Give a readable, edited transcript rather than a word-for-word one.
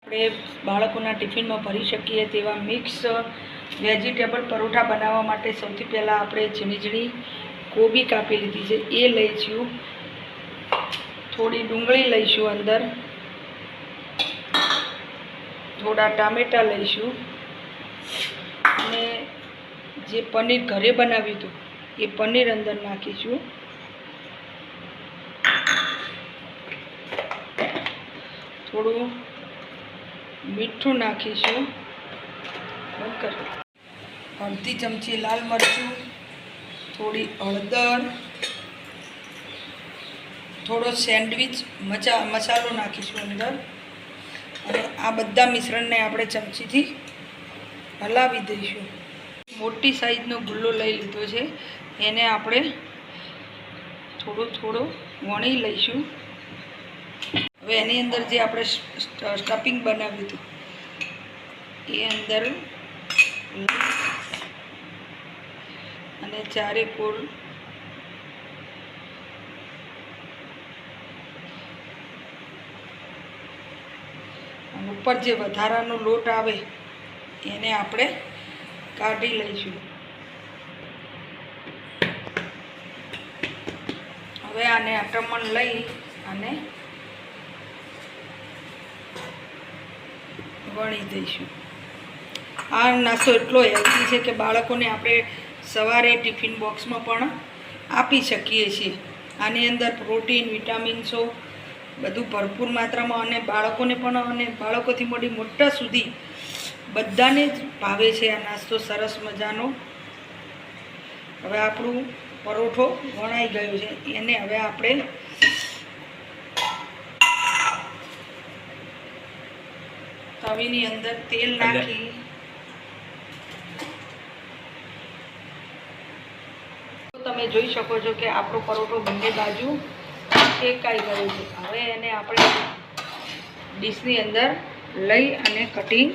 આપણે બાળકોના ટિફિનમાં ભરી શકીએ તેવા મિક્સ વેજીટેબલ પરોઠા બનાવવા માટે સૌથી પહેલાં આપણે ઝીણી ઝીણી કોબી કાપી લીધી છે એ લઈશું. થોડી ડુંગળી લઈશું, અંદર થોડા ટામેટાં લઈશું અને જે પનીર ઘરે બનાવ્યું હતું એ પનીર અંદર નાખીશું. થોડું મીઠું નાખીશું, અડધી ચમચી લાલ મરચું, થોડી હળદર, થોડો સેન્ડવિચ મસાલો નાખીશું અંદર અને આ બધા મિશ્રણને આપણે ચમચીથી હલાવી દઈશું. મોટી સાઈઝનો ગુલ્લો લઈ લીધો છે, એને આપણે થોડો વણી લઈશું. હવે એની અંદર જે આપણે સ્ટફિંગ બનાવ્યું હતું એ અંદર અને ચારે કોર અને ઉપર જે વધારાનો લોટ આવે એને આપણે કાઢી લઈશું. હવે આને આટમણ લઈ અને વણી દઈશું. આ નાસ્તો એટલો હેલ્ધી છે કે બાળકોને આપણે સવારે ટિફિન બોક્સમાં પણ આપી શકીએ છીએ. આની અંદર પ્રોટીન, વિટામિન્સો બધું ભરપૂર માત્રામાં અને બાળકોને પણ અને બાળકોથી મોટી મોટા સુધી બધાને જ ભાવે છે આ નાસ્તો સરસ મજાનો. હવે આપણું પરોઠો વણાઈ ગયો છે, એને હવે આપણે તવીની અંદર તેલ નાખી તમે જોઈ શકો છો કે આપણો પરોઠો બંને બાજુ શેકાઈ ગયો છે. હવે એને આપણે ડીશની અંદર લઈ અને કટિંગ